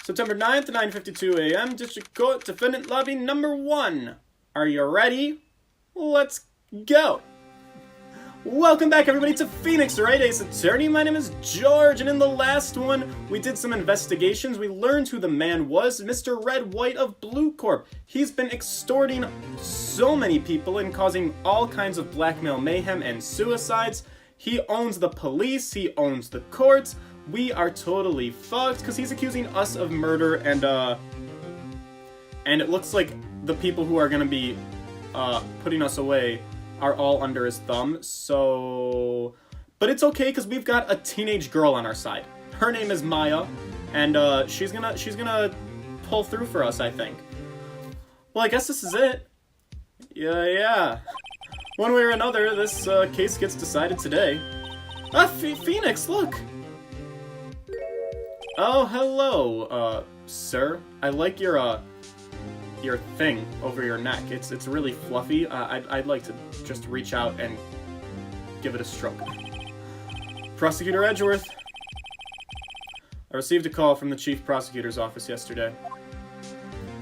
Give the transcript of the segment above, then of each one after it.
September 9th, 9:52 a.m., District Court, Defendant Lobby number 1. Are you ready? Let's go! Welcome back, everybody, to Phoenix Wright, Ace Attorney. My name is George, and in the last one, we did some investigations. We learned who the man was, Mr. Red White of Blue Corp. He's been extorting so many people and causing all kinds of blackmail, mayhem, and suicides. He owns the police, he owns the courts. We are totally fucked, because he's accusing us of murder, and it looks like the people who are gonna be, putting us away are all under his thumb, so... But it's okay, because we've got a teenage girl on our side. Her name is Maya, and, she's gonna pull through for us, I think. Well, I guess this is it. Yeah. One way or another, this, case gets decided today. Ah, Phoenix, look! Oh, hello, sir. I like your thing over your neck. It's really fluffy. I'd like to just reach out and give it a stroke. Prosecutor Edgeworth. I received a call from the Chief Prosecutor's office yesterday.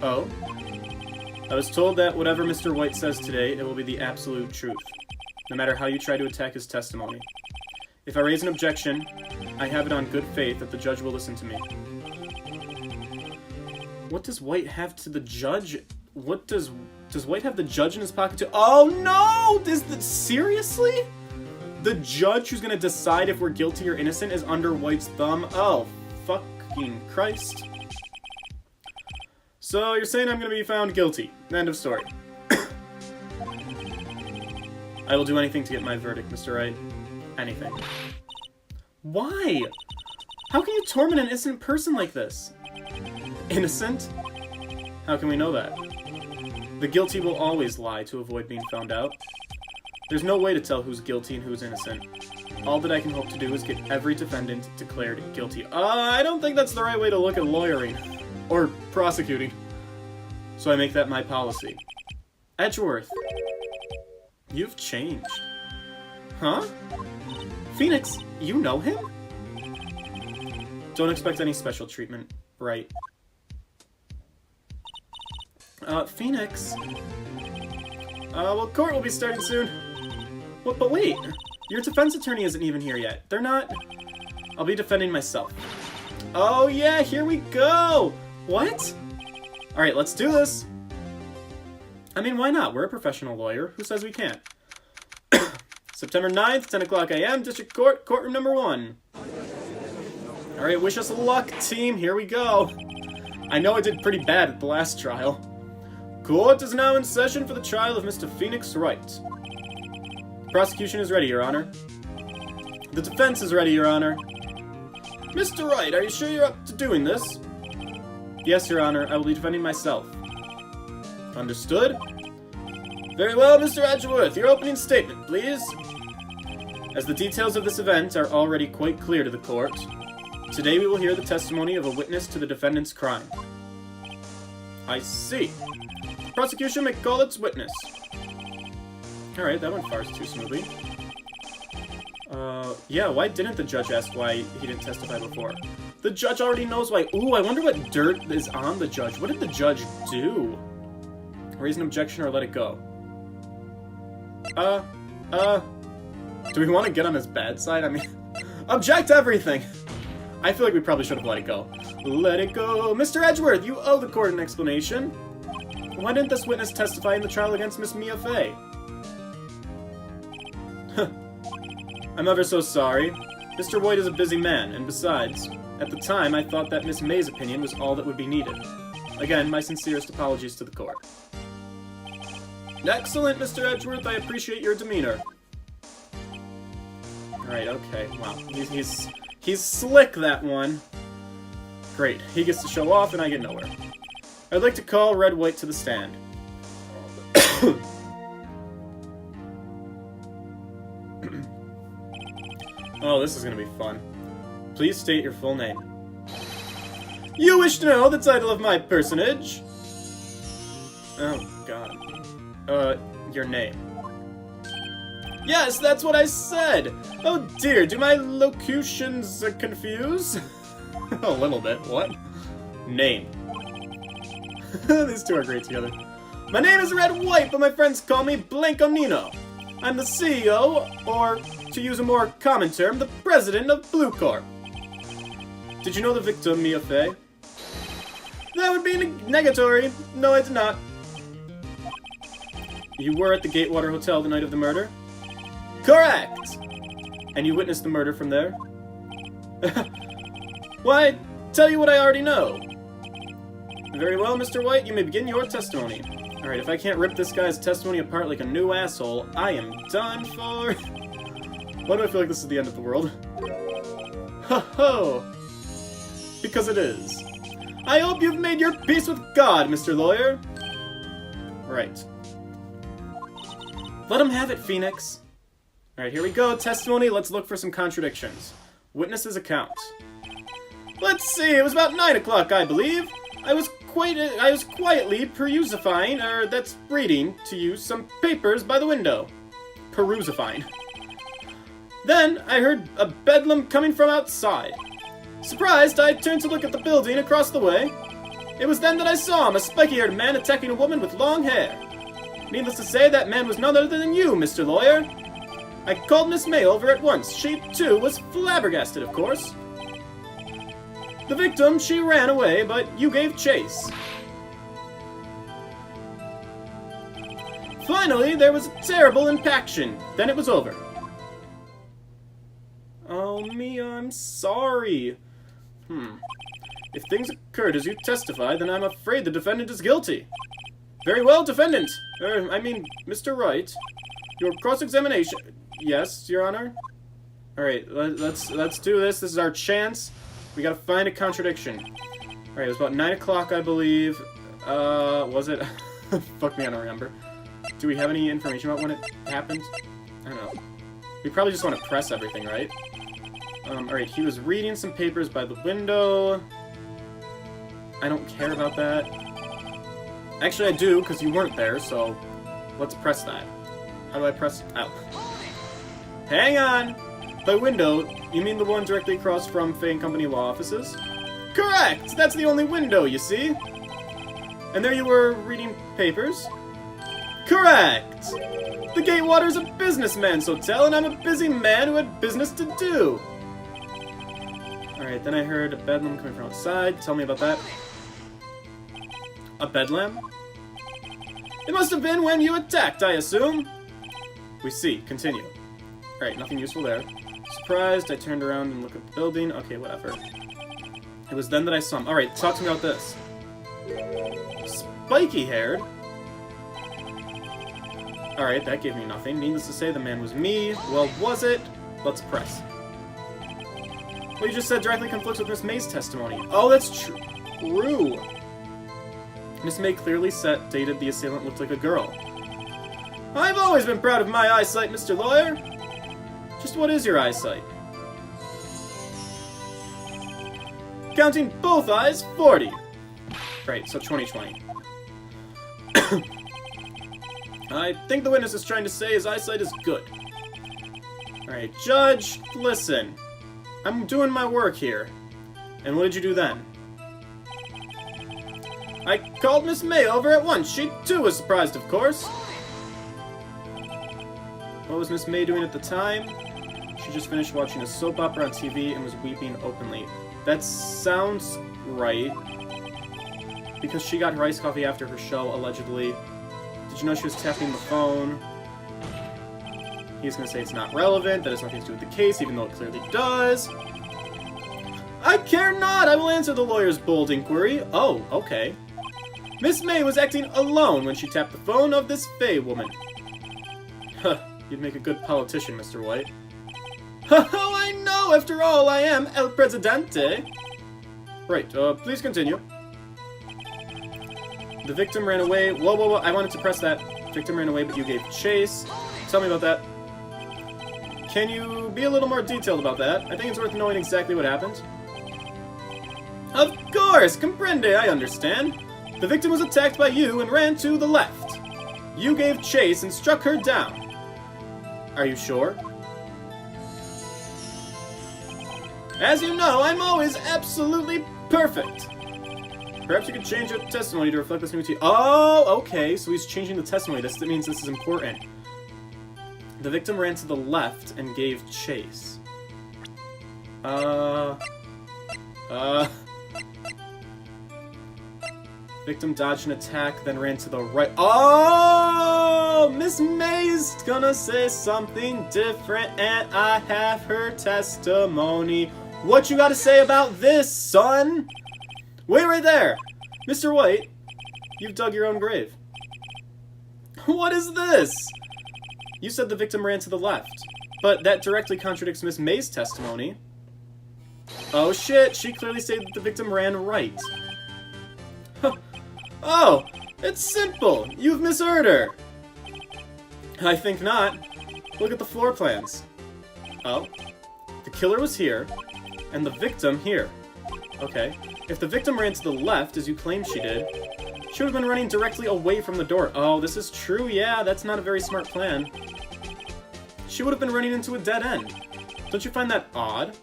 Oh? I was told that whatever Mr. White says today, it will be the absolute truth, no matter how you try to attack his testimony. If I raise an objection, I have it on good faith that the judge will listen to me. What does White have to the judge? What does White have the judge in his pocket too? Oh no! Seriously? The judge who's gonna decide if we're guilty or innocent is under White's thumb? Oh, fucking Christ. So you're saying I'm gonna be found guilty. End of story. I will do anything to get my verdict, Mr. Wright. Anything. Why? How can you torment an innocent person like this? Innocent? How can we know that? The guilty will always lie to avoid being found out. There's no way to tell who's guilty and who's innocent. All that I can hope to do is get every defendant declared guilty. I don't think that's the right way to look at lawyering. Or prosecuting. So I make that my policy. Edgeworth. You've changed. Huh? Phoenix, you know him? Don't expect any special treatment, right? Phoenix? Well, court will be starting soon. What, but wait, your defense attorney isn't even here yet. They're not... I'll be defending myself. Oh yeah, here we go! What? Alright, let's do this. I mean, why not? We're a professional lawyer. Who says we can't? September 9th, 10 o'clock a.m., District Court, courtroom number 1. Alright, wish us luck, team. Here we go. I know I did pretty bad at the last trial. Court is now in session for the trial of Mr. Phoenix Wright. Prosecution is ready, Your Honor. The defense is ready, Your Honor. Mr. Wright, are you sure you're up to doing this? Yes, Your Honor. I will be defending myself. Understood? Very well, Mr. Edgeworth. Your opening statement, please. As the details of this event are already quite clear to the court, today we will hear the testimony of a witness to the defendant's crime. I see. Prosecution may call its witness. Alright, that went far too smoothly. Yeah, why didn't the judge ask why he didn't testify before? The judge already knows why. Ooh, I wonder what dirt is on the judge. What did the judge do? Raise an objection or let it go? Do we want to get on his bad side? I mean, object to everything! I feel like we probably should have let it go. Let it go! Mr. Edgeworth, you owe the court an explanation. Why didn't this witness testify in the trial against Miss Mia Fey? I'm ever so sorry. Mr. White is a busy man, and besides, at the time I thought that Miss May's opinion was all that would be needed. Again, my sincerest apologies to the court. Excellent, Mr. Edgeworth. I appreciate your demeanor. Alright, okay. Wow. He's slick, that one. Great. He gets to show off, and I get nowhere. I'd like to call Red White to the stand. Oh, this is gonna be fun. Please state your full name. You wish to know the title of my personage? Oh, God. Your name. Yes, that's what I said! Oh dear, do my locutions confuse? A little bit, what? Name. These two are great together. My name is Wright, but my friends call me Blanconino. I'm the CEO, or, to use a more common term, the president of Blue Corp. Did you know the victim, Mia Fey? That would be negatory. No, I did not. You were at the Gatewater Hotel the night of the murder? Correct! And you witnessed the murder from there? Why, tell you what I already know. Very well, Mr. White, you may begin your testimony. Alright, if I can't rip this guy's testimony apart like a new asshole, I am done for... Why do I feel like this is the end of the world? Ho-ho! Because it is. I hope you've made your peace with God, Mr. Lawyer. Right. Let him have it, Phoenix. Alright, here we go. Testimony. Let's look for some contradictions. Witness's account. Let's see. It was about 9 o'clock, I believe. I was quietly that's reading to you some papers by the window. Perusifying. Then I heard a bedlam coming from outside. Surprised, I turned to look at the building across the way. It was then that I saw him, a spiky-haired man attacking a woman with long hair. Needless to say, that man was none other than you, Mr. Lawyer. I called Miss May over at once. She, too, was flabbergasted, of course. The victim, she ran away, but you gave chase. Finally, there was a terrible impaction. Then it was over. Oh, Mia, I'm sorry. If things occurred as you testify, then I'm afraid the defendant is guilty. Very well, defendant. Mr. Wright. Your cross-examination... Yes, Your Honor? Alright, let's do this. This is our chance. We gotta find a contradiction. Alright, it was about 9 o'clock, I believe. Was it? Fuck me, I don't remember. Do we have any information about when it happened? I don't know. We probably just want to press everything, right? Alright, he was reading some papers by the window. I don't care about that. Actually, I do, because you weren't there, so let's press that. How do I press? Oh. Hang on! By window, you mean the one directly across from Fay & Company law offices? Correct! That's the only window, you see? And there you were reading papers? Correct! The Gatewater's a businessman's hotel, and I'm a busy man who had business to do. Alright, then I heard a bedlam coming from outside. Tell me about that. A bedlam? It must have been when you attacked, I assume. We see. Continue. Alright, nothing useful there. Surprised, I turned around and looked at the building. Okay, whatever. It was then that I saw him. Alright, talk to me about this. Spiky-haired? Alright, that gave me nothing. Needless to say, the man was me. Well, was it? Let's press. What you just said directly conflicts with Miss May's testimony. Oh, that's true. Miss May clearly stated the assailant looked like a girl. I've always been proud of my eyesight, Mr. Lawyer. Just what is your eyesight? Counting both eyes, 40. Right, so 20/20. I think the witness is trying to say his eyesight is good. Alright, Judge, listen. I'm doing my work here. And what did you do then? I called Miss May over at once. She, too, was surprised, of course. What was Miss May doing at the time? She just finished watching a soap opera on TV and was weeping openly. That sounds right. Because she got her iced coffee after her show, allegedly. Did you know she was tapping the phone? He's going to say it's not relevant, that has nothing to do with the case, even though it clearly does. I care not! I will answer the lawyer's bold inquiry. Oh, okay. Miss May was acting alone when she tapped the phone of this Fey woman. Huh, you'd make a good politician, Mr. White. Oh, I know! After all, I am El Presidente! Right, please continue. The victim ran away. Whoa, whoa, whoa, I wanted to press that. Victim ran away, but you gave chase. Tell me about that. Can you be a little more detailed about that? I think it's worth knowing exactly what happened. Of course! Comprende, I understand. The victim was attacked by you and ran to the left. You gave chase and struck her down. Are you sure? As you know, I'm always absolutely perfect. Perhaps you could change your testimony to reflect this new Oh, okay, so he's changing the testimony. That means this is important. The victim ran to the left and gave chase. Victim dodged an attack, then ran to the right. Oh! Miss May's gonna say something different, and I have her testimony. What you gotta say about this, son? Wait right there! Mr. White, you've dug your own grave. What is this? You said the victim ran to the left, but that directly contradicts Miss May's testimony. Oh shit, she clearly stated that the victim ran right. Oh, it's simple. You've misheard her. I think not. Look at the floor plans. Oh, the killer was here, and the victim here. Okay, if the victim ran to the left, as you claimed she did, she would have been running directly away from the door. Oh, this is true, yeah, that's not a very smart plan. She would have been running into a dead end. Don't you find that odd?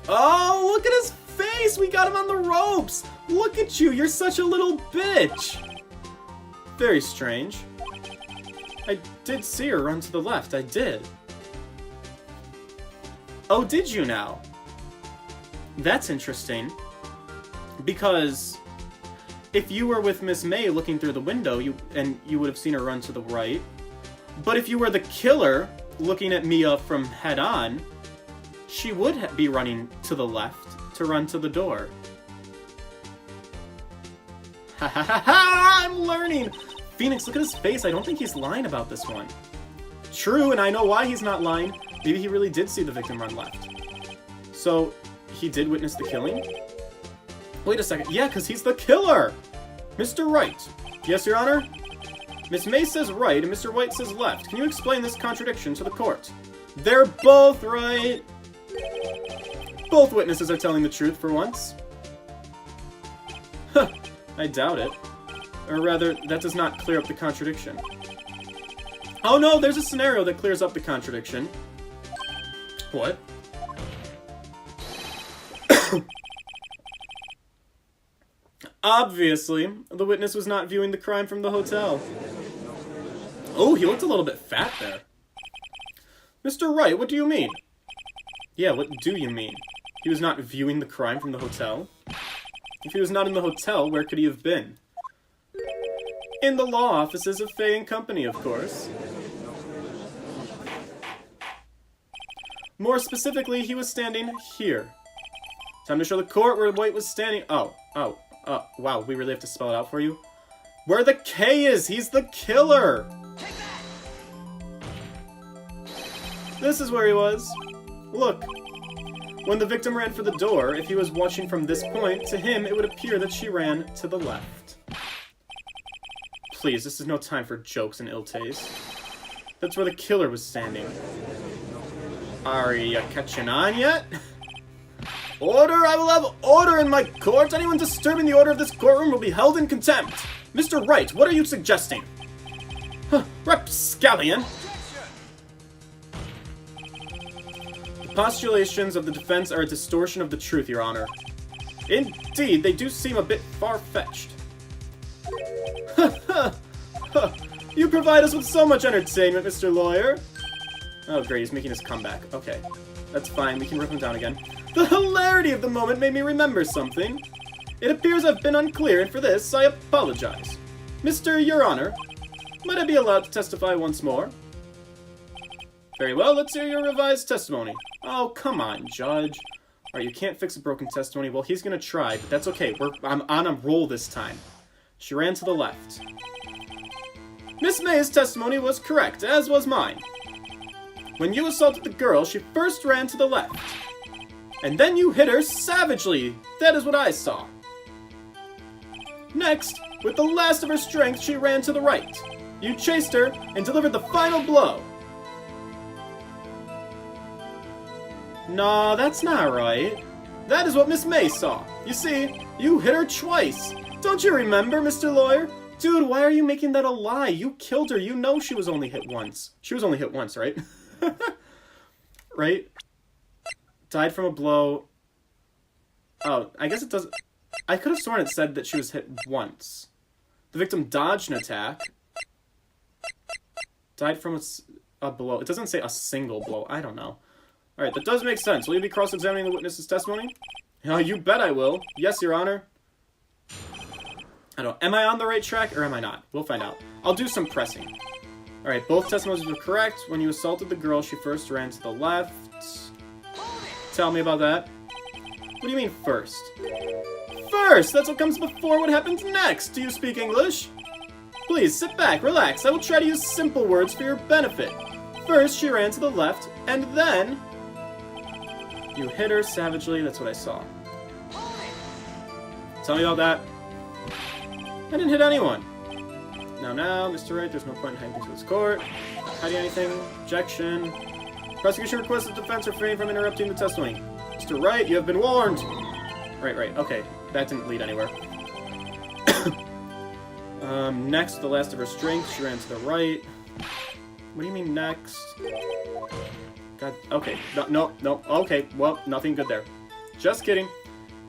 Oh, look at his face! We got him on the ropes! Look at you, you're such a little bitch! Very strange. I did see her run to the left, I did. Oh, did you now? That's interesting. Because if you were with Miss May looking through the window, you would have seen her run to the right. But if you were the killer looking at Mia from head on, she would be running to the left to run to the door. Ha ha ha ha! I'm learning! Phoenix, look at his face. I don't think he's lying about this one. True, and I know why he's not lying. Maybe he really did see the victim run left. So, he did witness the killing? Wait a second. Yeah, because he's the killer! Mr. Wright. Yes, Your Honor? Miss May says right, and Mr. White says left. Can you explain this contradiction to the court? They're both right! Both witnesses are telling the truth for once. Huh, I doubt it. Or rather, that does not clear up the contradiction. Oh no, there's a scenario that clears up the contradiction. What? Obviously, the witness was not viewing the crime from the hotel. Oh, he looked a little bit fat there. Mr. Wright, what do you mean? Yeah, what do you mean? He was not viewing the crime from the hotel? If he was not in the hotel, where could he have been? In the law offices of Fay and Company, of course. More specifically, he was standing here. Time to show the court where White was standing. Wow, we really have to spell it out for you? Where the K is! He's the killer! This is where he was. Look. When the victim ran for the door, if he was watching from this point, to him it would appear that she ran to the left. Please, this is no time for jokes and ill taste. That's where the killer was standing. Are you catching on yet? Order! I will have order in my court! Anyone disturbing the order of this courtroom will be held in contempt! Mr. Wright, what are you suggesting? Rapscallion! The postulations of the defense are a distortion of the truth, Your Honor. Indeed, they do seem a bit far-fetched. You provide us with so much entertainment, Mr. Lawyer! Oh, great, he's making his comeback. Okay, that's fine, we can rip him down again. The hilarity of the moment made me remember something. It appears I've been unclear, and for this, I apologize. Your Honor, might I be allowed to testify once more? Very well, let's hear your revised testimony. Oh, come on, Judge. Alright, you can't fix a broken testimony. Well, he's gonna try, but that's okay. I'm on a roll this time. She ran to the left. Miss May's testimony was correct, as was mine. When you assaulted the girl, she first ran to the left. And then you hit her savagely. That is what I saw. Next, with the last of her strength, she ran to the right. You chased her and delivered the final blow. No, that's not right. That is what Miss May saw. You see, you hit her twice. Don't you remember, Mr. Lawyer? Dude, why are you making that a lie? You killed her. You know she was only hit once. She was only hit once, right? Right? Died from a blow. Oh, I guess it doesn't... I could have sworn it said that she was hit once. The victim dodged an attack. Died from a blow. It doesn't say a single blow. I don't know. Alright, that does make sense. Will you be cross-examining the witness's testimony? You bet I will. Yes, Your Honor. I don't know. Am I on the right track or am I not? We'll find out. I'll do some pressing. Alright, both testimonies were correct. When you assaulted the girl, she first ran to the left. Tell me about that. What do you mean, first? First! That's what comes before what happens next! Do you speak English? Please, sit back, relax. I will try to use simple words for your benefit. First, she ran to the left, and then... You hit her savagely, that's what I saw. Tell me about that. I didn't hit anyone. Now, Mr. Wright, there's no point in hiding to his court. Hiding anything? Objection. Prosecution requests the defense refrain from interrupting the testimony. Mr. Wright, you have been warned. Right, okay. That didn't lead anywhere. Next, the last of her strength, she ran to the right. What do you mean next? God, okay. No, okay. Well, nothing good there. Just kidding.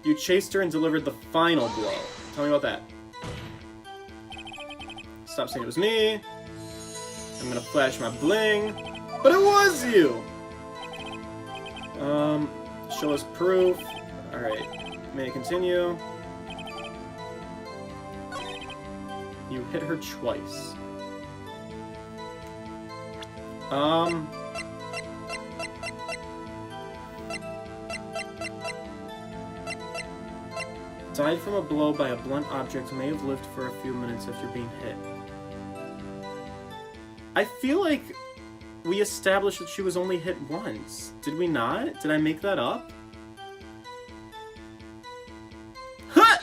You chased her and delivered the final blow. Tell me about that. Stop saying it was me. I'm gonna flash my bling. But it was you! Show us proof. Alright. May I continue? You hit her twice. Died from a blow by a blunt object, may have lived for a few minutes after being hit. I feel like we established that she was only hit once. Did we not? Did I make that up? Huh!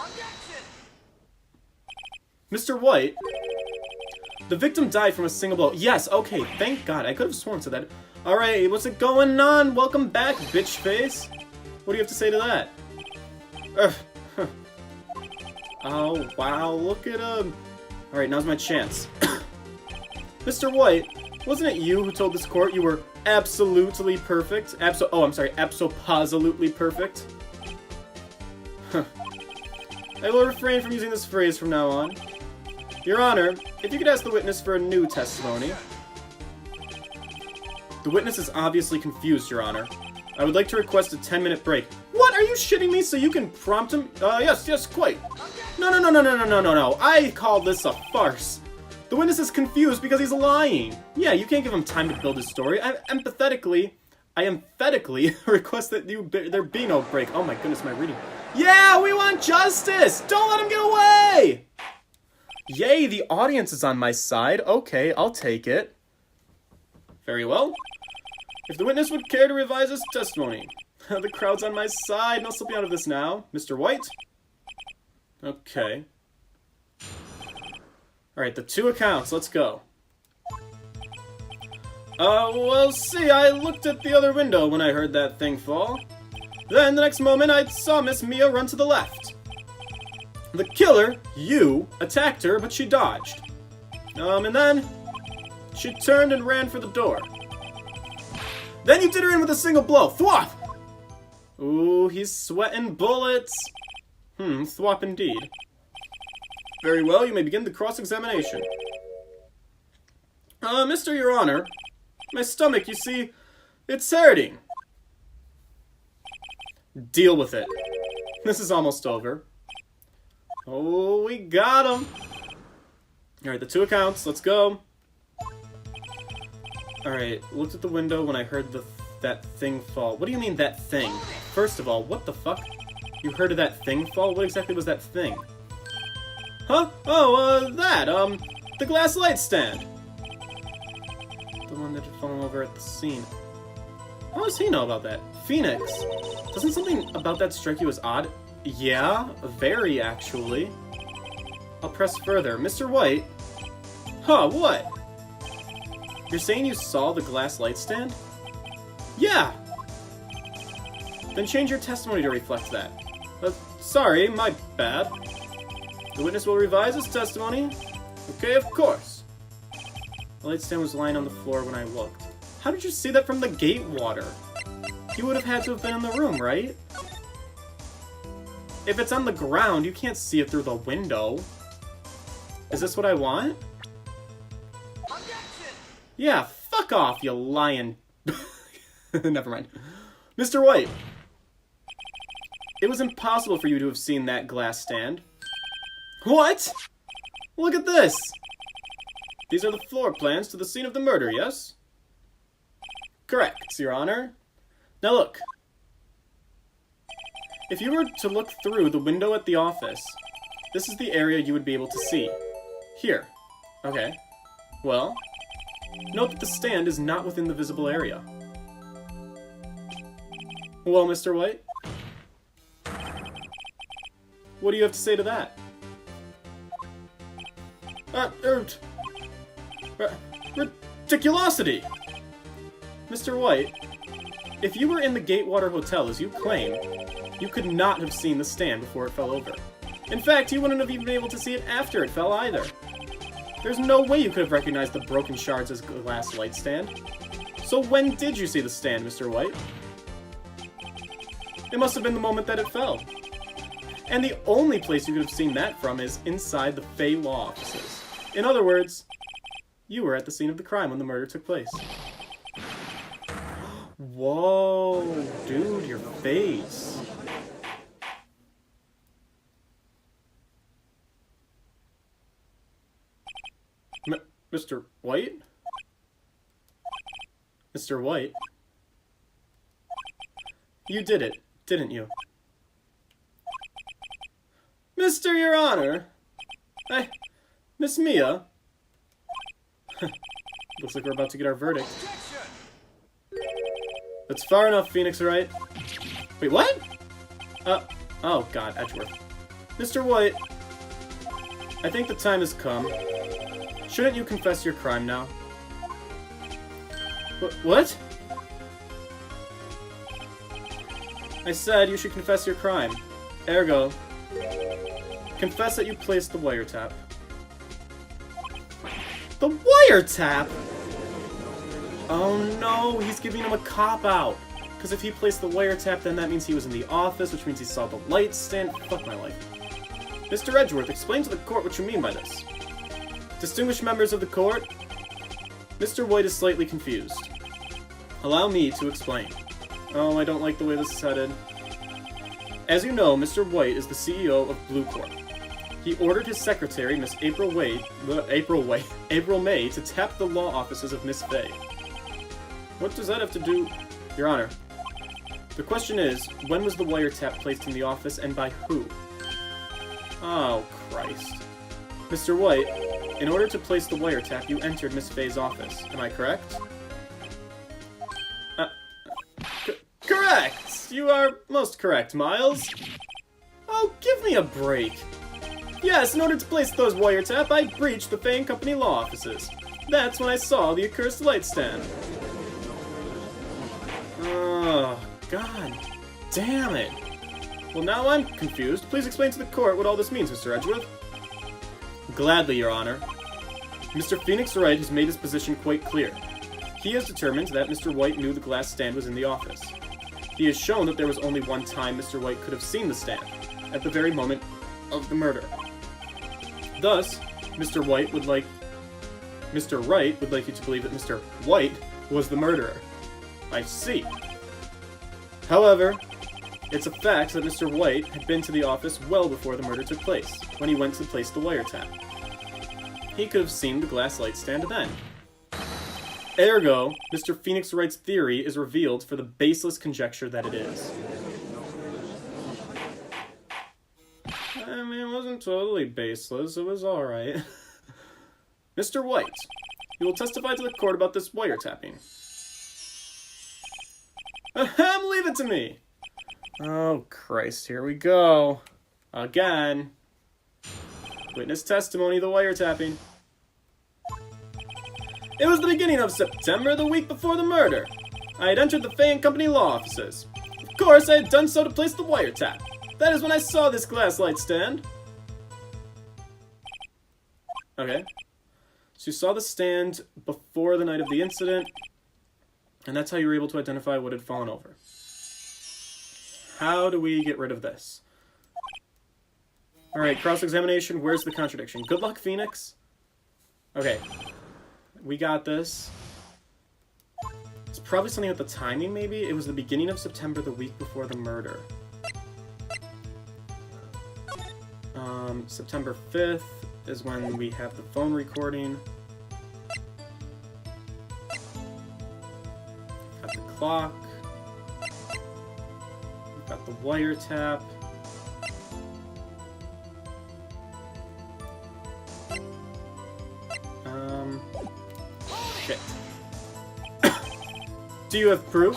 Mr. White, the victim died from a single blow. Yes, okay, thank God. I could have sworn to that. Alright, what's it going on? Welcome back, bitch face. What do you have to say to that? Oh, wow, look at him. Alright, now's my chance. Mr. White, wasn't it you who told this court you were absolutely perfect? Abso-positively perfect? I will refrain from using this phrase from now on. Your Honor, if you could ask the witness for a new testimony. The witness is obviously confused, Your Honor. I would like to request a 10-minute break. What? Are you shitting me so you can prompt him? Yes, quite. No. I call this a farce. The witness is confused because he's lying. Yeah, you can't give him time to build his story. I emphatically request that there be no break. Oh my goodness, my reading. Yeah, we want justice! Don't let him get away! Yay, the audience is on my side. Okay, I'll take it. Very well. If the witness would care to revise his testimony. The crowd's on my side. No slipping out of this now. Mr. White? Okay. Alright, the two accounts. Let's go. Well, see, I looked at the other window when I heard that thing fall. Then, the next moment, I saw Miss Mia run to the left. The killer, you, attacked her, but she dodged. And then, she turned and ran for the door. Then you did her in with a single blow. Thwop! Ooh, he's sweating bullets. Thwop indeed. Very well, you may begin the cross-examination. Mr. Your Honor, my stomach, you see, it's hurting. Deal with it. This is almost over. Oh, we got him. Alright, the two accounts, let's go. Alright, looked at the window when I heard that thing fall. What do you mean, that thing? First of all, what the fuck? You heard of that thing fall? What exactly was that thing? Huh? Oh, the glass light stand. The one that had fallen over at the scene. How does he know about that? Phoenix, doesn't something about that strike you as odd? Yeah, very, actually. I'll press further. Mr. White? Huh, what? You're saying you saw the glass light stand? Yeah! Then change your testimony to reflect that. Sorry, my bad. The witness will revise his testimony. Okay, of course. The light stand was lying on the floor when I looked. How did you see that from the gate water? You would have had to have been in the room, right? If it's on the ground, you can't see it through the window. Is this what I want? Yeah, fuck off, you lying... Never mind. Mr. White. It was impossible for you to have seen that glass stand. What? Look at this! These are the floor plans to the scene of the murder, yes? Correct, Your Honor. Now look. If you were to look through the window at the office, this is the area you would be able to see. Here. Okay. Well, note that the stand is not within the visible area. Well, Mr. White? What do you have to say to that? Ridiculosity! Mr. White, if you were in the Gatewater Hotel, as you claim, you could not have seen the stand before it fell over. In fact, you wouldn't have even been able to see it after it fell either. There's no way you could have recognized the broken shards as glass light stand. So when did you see the stand, Mr. White? It must have been the moment that it fell. And the only place you could have seen that from is inside the Fey Law offices. In other words, you were at the scene of the crime when the murder took place. Whoa, dude, your face. Mr. White? Mr. White? You did it, didn't you? Mr. Your Honor! Miss Mia? Looks like we're about to get our verdict. That's far enough, Phoenix, Wright. Wait, what? Oh god, Edgeworth. Mr. White, I think the time has come. Shouldn't you confess your crime now? What? I said you should confess your crime. Ergo, confess that you placed the wiretap. The wiretap?! Oh no, he's giving him a cop-out. Because if he placed the wiretap, then that means he was in the office, which means he saw the light stand. Fuck my life. Mr. Edgeworth, explain to the court what you mean by this. Distinguished members of the court, Mr. White is slightly confused. Allow me to explain. Oh, I don't like the way this is headed. As you know, Mr. White is the CEO of Blue Corp. He ordered his secretary, Miss April May, to tap the law offices of Miss Fey. What does that have to do... Your Honor, the question is, when was the wiretap placed in the office and by who? Oh, Christ. Mr. White, in order to place the wiretap, you entered Miss Fey's office. Am I correct? Correct! You are most correct, Miles. Oh, give me a break. Yes, in order to place those wiretap, I breached the Fey & Company law offices. That's when I saw the accursed light stand. Oh, god damn it. Well, now I'm confused. Please explain to the court what all this means, Mr. Edgeworth. Gladly, Your Honor. Mr. Phoenix Wright has made his position quite clear. He has determined that Mr. White knew the glass stand was in the office. He has shown that there was only one time Mr. White could have seen the stand, at the very moment of the murder. Thus, Mr. Wright would like you to believe that Mr. White was the murderer. I see. However, it's a fact that Mr. White had been to the office well before the murder took place, when he went to place the wiretap. He could have seen the glass light stand then. Ergo, Mr. Phoenix Wright's theory is revealed for the baseless conjecture that it is. I mean, it wasn't totally baseless, it was alright. Mr. White, you will testify to the court about this wiretapping. Ahem, leave it to me! Oh, Christ, here we go. Again. Witness testimony, the wiretapping. It was the beginning of September, the week before the murder. I had entered the Fey & Company law offices. Of course, I had done so to place the wiretap. That is when I saw this glass light stand. Okay. So you saw the stand before the night of the incident, and that's how you were able to identify what had fallen over. How do we get rid of this? Alright, cross-examination. Where's the contradiction? Good luck, Phoenix. Okay. We got this. It's probably something with the timing, maybe? It was the beginning of September, the week before the murder. September 5th is when we have the phone recording. Got the clock. We've got the wiretap. Shit. Do you have proof?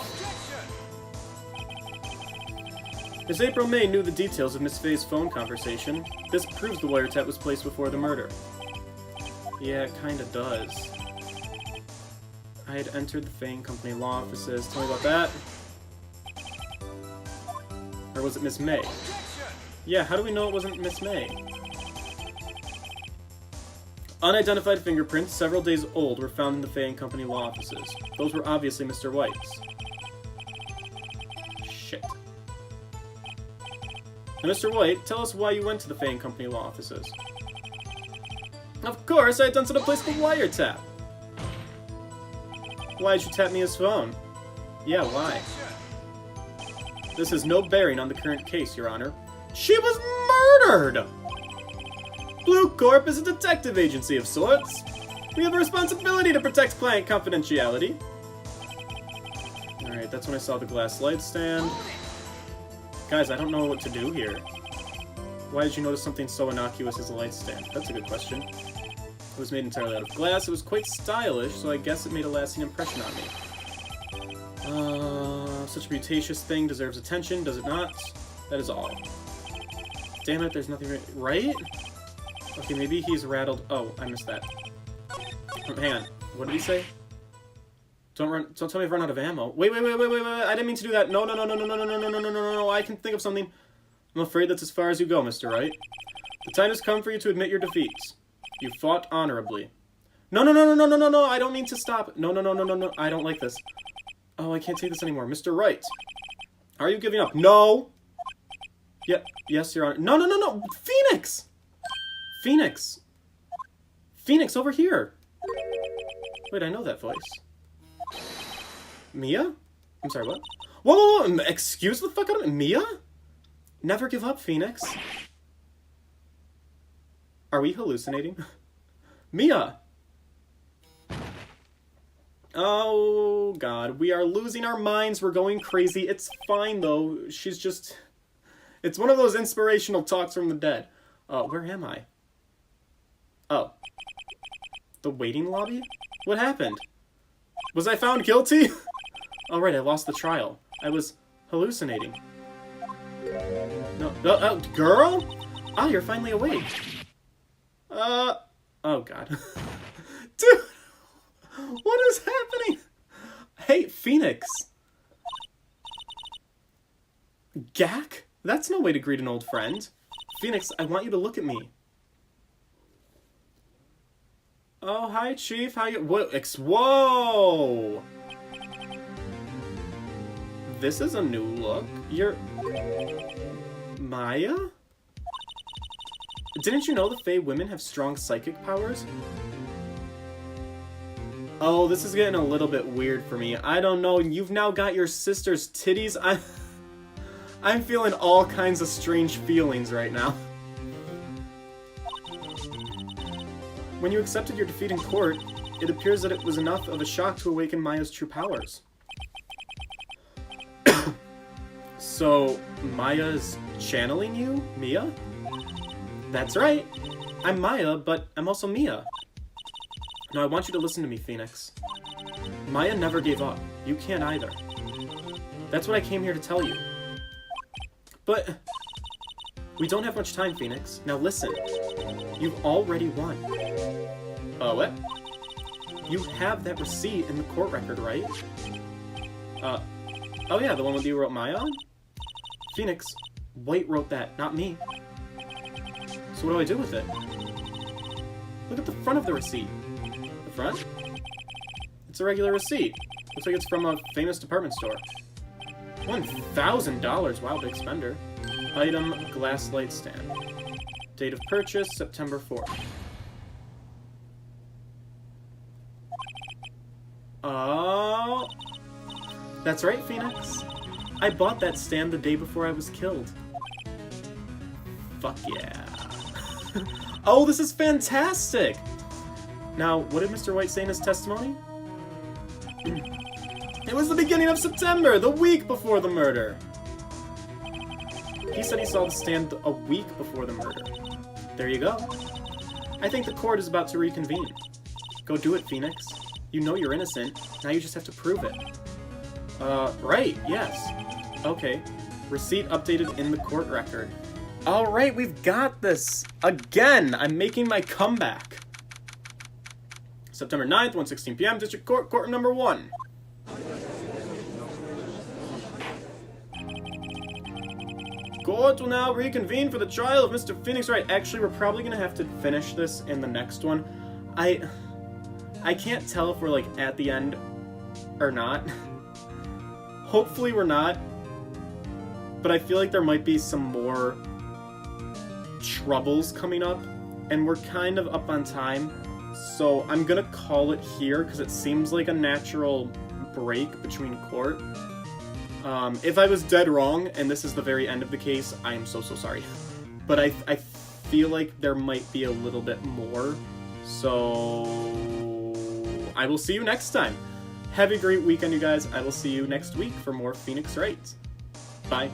As April May knew the details of Miss Faye's phone conversation, this proves the wiretap was placed before the murder. Yeah, it kinda does. I had entered the Faye & Company law offices. Tell me about that. Or was it Miss May? Yeah, how do we know it wasn't Miss May? Unidentified fingerprints, several days old, were found in the Faye & Company law offices. Those were obviously Mr. White's. Shit. Now, Mr. White, tell us why you went to the Faye & Company law offices. Of course, I had done so to place the wiretap. Why did you tap me his phone? Yeah, why? This has no bearing on the current case, Your Honor. She was murdered! Blue Corp is a detective agency of sorts. We have a responsibility to protect client confidentiality. Alright, that's when I saw the glass light stand. Guys, I don't know what to do here. Why did you notice something so innocuous as a light stand? That's a good question. It was made entirely out of glass. It was quite stylish, so I guess it made a lasting impression on me. Such a beauteous thing deserves attention, does it not? That is all. Damn it, there's nothing right? Okay, maybe he's rattled. Oh, I missed that. Hang on. What did he say? Don't tell me I've run out of ammo. Wait, I didn't mean to do that. No, I can think of something. I'm afraid that's as far as you go, Mr. Wright. The time has come for you to admit your defeats. You fought honorably. No, I don't mean to stop. No, I don't like this. Oh, I can't take this anymore. Mr. Wright. Are you giving up? No! Yeah, yes, Your Honor. No! Phoenix! Phoenix, over here! Wait, I know that voice. Mia? I'm sorry, what? Whoa! Excuse the fuck out of me? Mia? Never give up, Phoenix. Are we hallucinating? Mia! Oh, God. We are losing our minds. We're going crazy. It's fine, though. She's just... It's one of those inspirational talks from the dead. Where am I? Oh. The waiting lobby? What happened? Was I found guilty? Oh, right, I lost the trial. I was hallucinating. No, girl? Ah, you're finally awake. Oh, God. Dude! What is happening? Hey, Phoenix. Gak? That's no way to greet an old friend. Phoenix, I want you to look at me. Oh, hi, Chief. How you... Whoa! This is a new look. You're... Maya? Didn't you know the Fae women have strong psychic powers? Oh, this is getting a little bit weird for me. I don't know. You've now got your sister's titties. I'm feeling all kinds of strange feelings right now. When you accepted your defeat in court, it appears that it was enough of a shock to awaken Maya's true powers. So, Maya's channeling you, Mia? That's right. I'm Maya, but I'm also Mia. Now, I want you to listen to me, Phoenix. Maya never gave up. You can't either. That's what I came here to tell you. But we don't have much time, Phoenix. Now listen. You've already won. What? You have that receipt in the court record, right? Oh yeah, the one with you wrote Maya on? Phoenix, White wrote that, not me. So what do I do with it? Look at the front of the receipt. The front? It's a regular receipt. Looks like it's from a famous department store. $1,000. Wow, big spender. Item, glass light stand. Date of purchase, September 4th. Oh, that's right, Phoenix. I bought that stand the day before I was killed. Fuck yeah. Oh, this is fantastic! Now, what did Mr. White say in his testimony? It was the beginning of September, the week before the murder. He said he saw the stand a week before the murder. There you go. I think the court is about to reconvene. Go do it, Phoenix. You know you're innocent. Now you just have to prove it. Right, yes. Okay. Receipt updated in the court record. Alright, we've got this! Again! I'm making my comeback! September 9th, 1:16 p.m., District Court, Courtroom number 1. Court will now reconvene for the trial of Mr. Phoenix Wright. Actually, we're probably gonna have to finish this in the next one. I can't tell if we're, like, at the end or not. Hopefully we're not. But I feel like there might be some more troubles coming up. And we're kind of up on time. So I'm gonna call it here, because it seems like a natural break between court. If I was dead wrong, and this is the very end of the case, I am so sorry. But I feel like there might be a little bit more. So I will see you next time. Have a great weekend, you guys. I will see you next week for more Phoenix Wright. Bye.